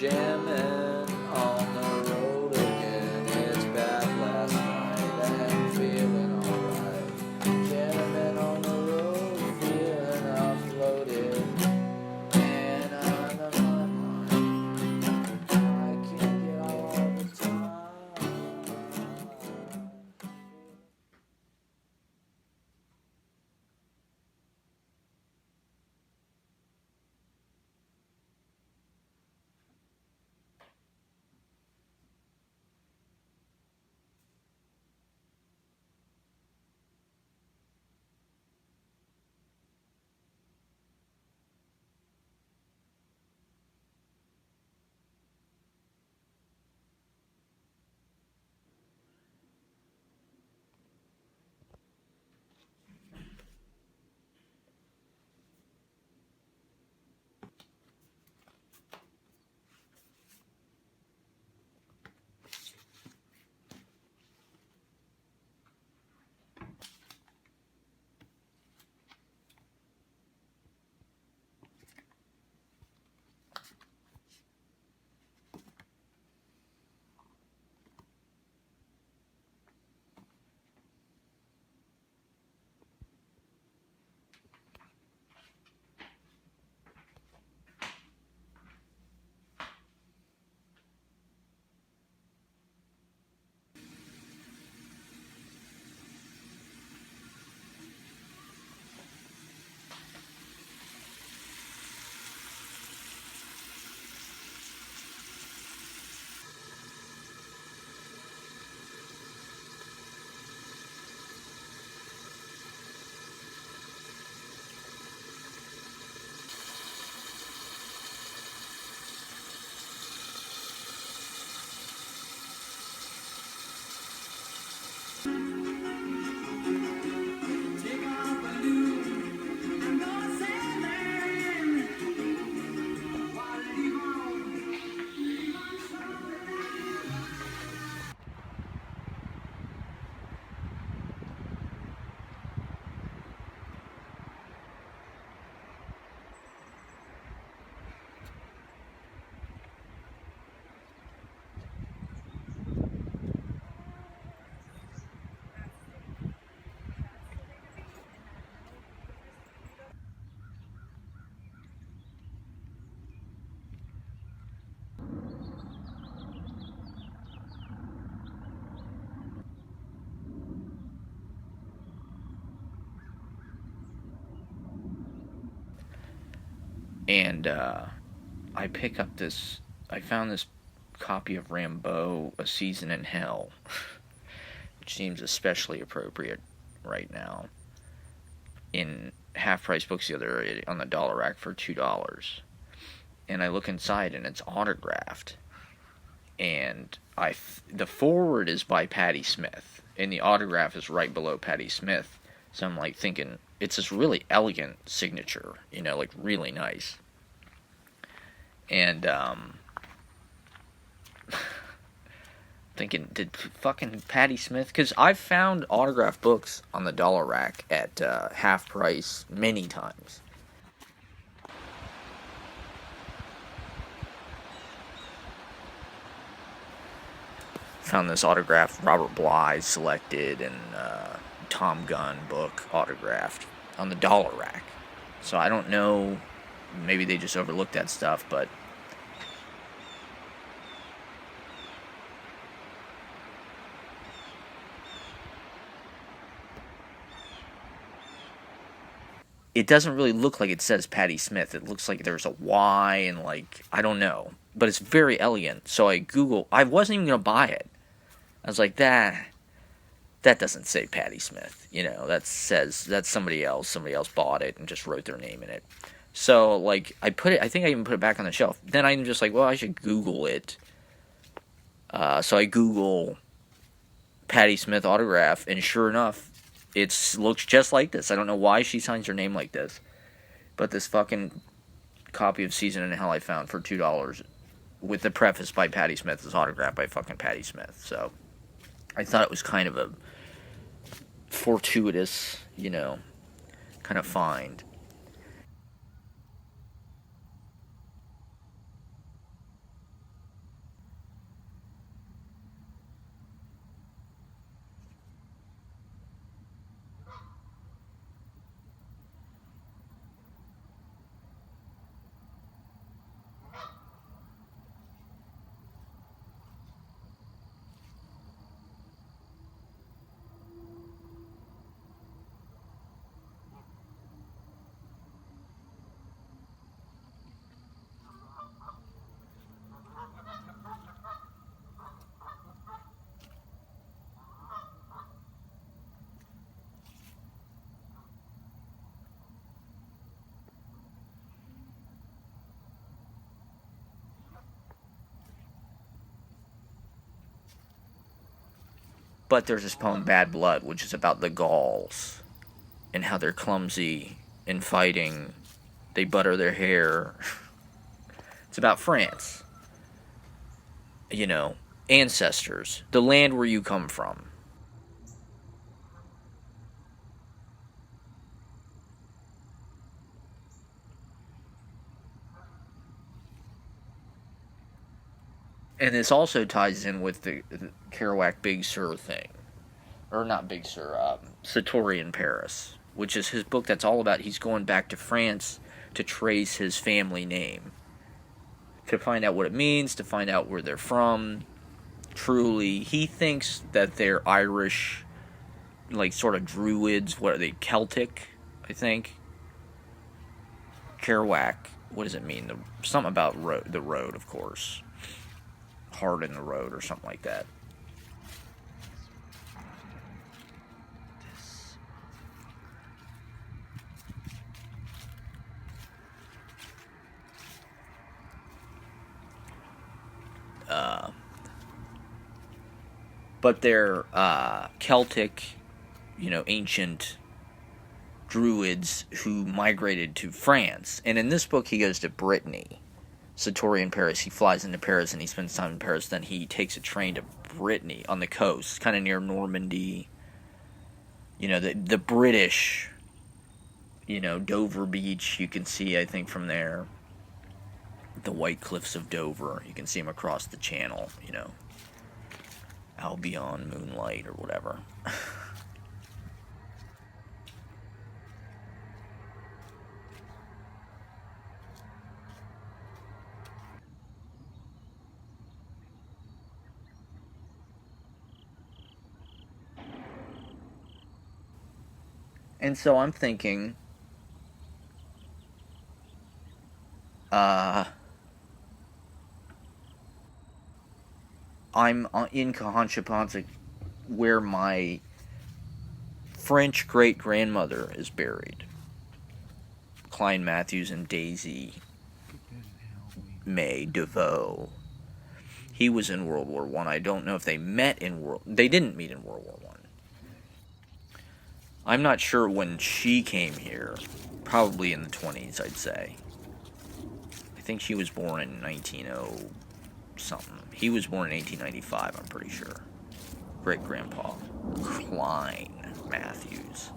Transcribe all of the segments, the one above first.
jamming on the road again. It's bad last night and feeling alright. Jamming on the road, feeling uploaded. And on my mind, I can't get all the time. And I found this copy of Rambo, A Season in Hell, which seems especially appropriate right now, in half-price books the other day on the dollar rack for $2. And I look inside and it's autographed. And the forward is by Patti Smith, and the autograph is right below Patti Smith. So I'm like thinking, it's this really elegant signature, like really nice. And thinking, did fucking Patti Smith? Because I've found autographed books on the dollar rack at half price many times. Found this autographed Robert Bly selected and Tom Gunn book autographed on the dollar rack. So I don't know, maybe they just overlooked that stuff, but it doesn't really look like it says Patti Smith. It looks like there's a Y and I don't know. But it's very elegant. So I wasn't even going to buy it. I was like, that doesn't say Patti Smith. That's somebody else. Somebody else bought it and just wrote their name in it. So, I think I even put it back on the shelf. Then I'm just like, well, I should Google it. So I Google Patti Smith autograph, and sure enough, it looks just like this. I don't know why she signs her name like this. But this fucking copy of Season in Hell I found for $2 with the preface by Patti Smith is autographed by fucking Patti Smith. So I thought it was kind of a fortuitous, kind of find. But there's this poem, Bad Blood, which is about the Gauls and how they're clumsy in fighting. They butter their hair. It's about France. You know, ancestors, the land where you come from. And this also ties in with the Kerouac Big Sur thing. Or not Big Sur, Satori in Paris, which is his book that's all about he's going back to France to trace his family name. To find out what it means, to find out where they're from. Truly, he thinks that they're Irish, like sort of Druids. What are they? Celtic, I think. Kerouac, what does it mean? Something about the road, of course. Hard in the road or something like that. But they're Celtic, ancient Druids who migrated to France. And in this book, he goes to Brittany. Satori in Paris. He flies into Paris and he spends time in Paris. Then he takes a train to Brittany on the coast, kind of near Normandy. The British, Dover Beach, you can see, I think, from there. The White Cliffs of Dover. You can see them across the channel, Albion, Moonlight, or whatever. And so I'm thinking, I'm in Keenhongsheconsepung, where my French great-grandmother is buried. Klein Matthews and Daisy May DeVoe. He was in World War I. I don't know if they met in They didn't meet in World War I. I'm not sure when she came here. Probably in the 20s, I'd say. I think she was born in 1900 something. He was born in 1895, I'm pretty sure. Great-grandpa. Klein Matthews.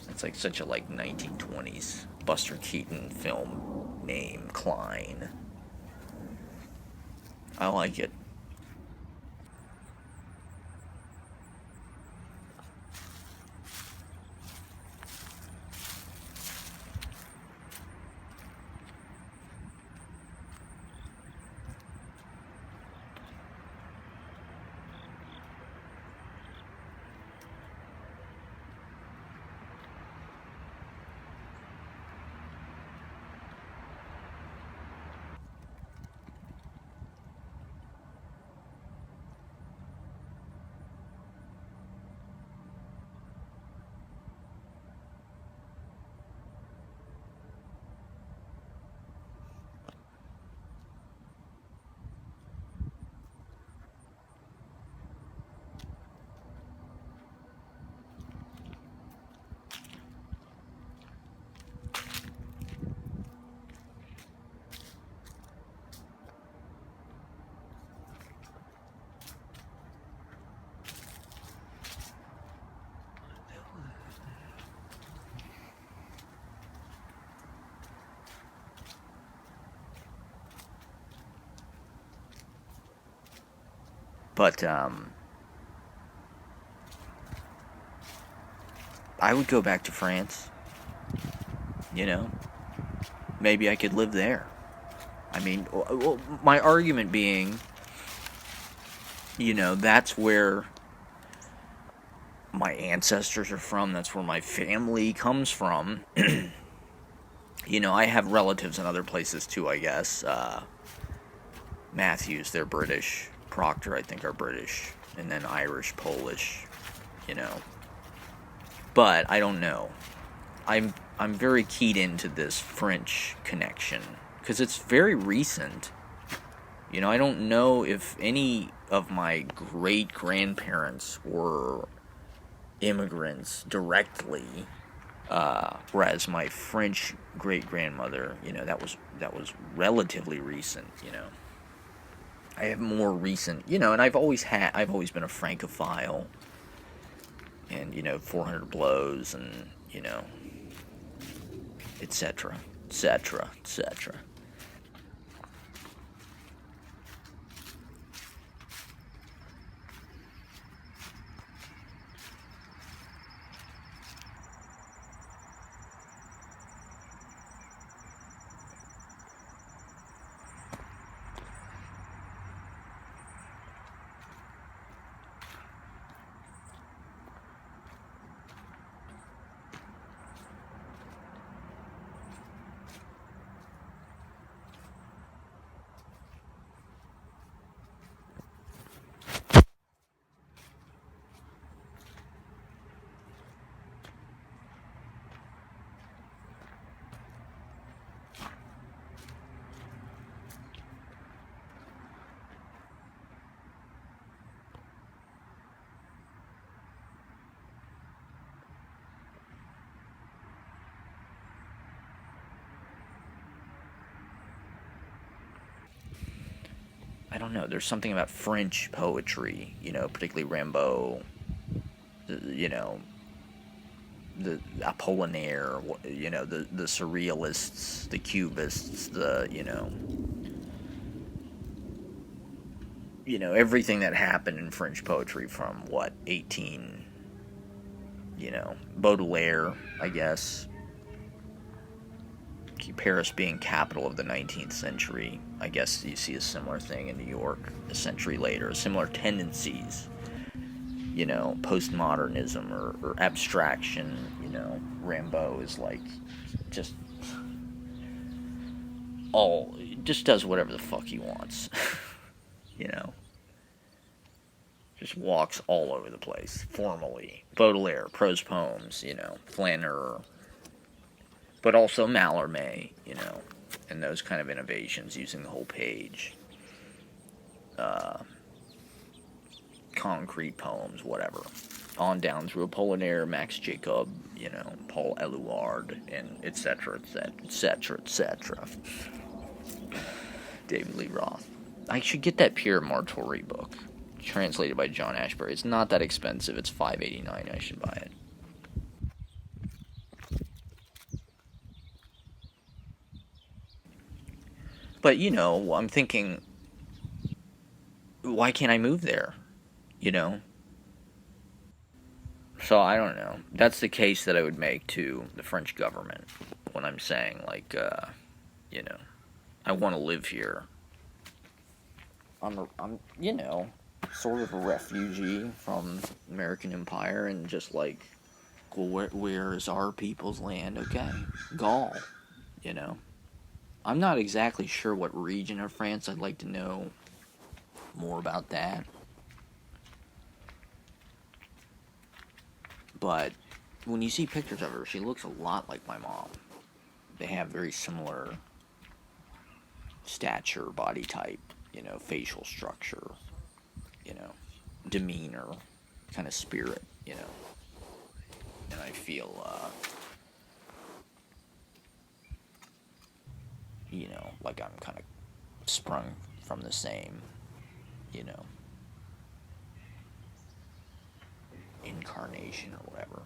It's like such a 1920s Buster Keaton film name, Klein. I like it. But, I would go back to France. Maybe I could live there. I mean, well, my argument being, that's where my ancestors are from. That's where my family comes from. I have relatives in other places too, I guess. Matthews, they're British. Proctor, I think, are British. And then Irish, Polish, But I don't know. I'm very keyed into this French connection because it's very recent. I don't know if any of my great-grandparents were immigrants directly, whereas my French great-grandmother, that was relatively recent, I have more recent, and I've always been a Francophile, and, 400 blows, and, etc., etc., etc. I don't know. There's something about French poetry, particularly Rimbaud, you know, the Apollinaire, the Surrealists, the Cubists, everything that happened in French poetry from what 18, Baudelaire, I guess. Paris being capital of the 19th century, I guess you see a similar thing in New York a century later, similar tendencies, postmodernism or abstraction, Rimbaud is like just just does whatever the fuck he wants, you know, just walks all over the place, formally. Baudelaire, prose poems, Flaneur, but also Mallarmé, and those kind of innovations using the whole page. Concrete poems, whatever. On down through Apollinaire, Max Jacob, Paul Eluard, and etc., etc., etc. David Lee Roth. I should get that Pierre Martori book, translated by John Ashbery. It's not that expensive. It's $5.89. I should buy it. But, I'm thinking, why can't I move there? So I don't know. That's the case that I would make to the French government when I'm saying, like, I want to live here. I'm, sort of a refugee from American Empire, and just like, well, where is our people's land? Okay, Gaul, I'm not exactly sure what region of France. I'd like to know more about that. But when you see pictures of her, she looks a lot like my mom. They have very similar stature, body type, facial structure, demeanor, kind of spirit, And I feel, like I'm kind of sprung from the same, incarnation or whatever.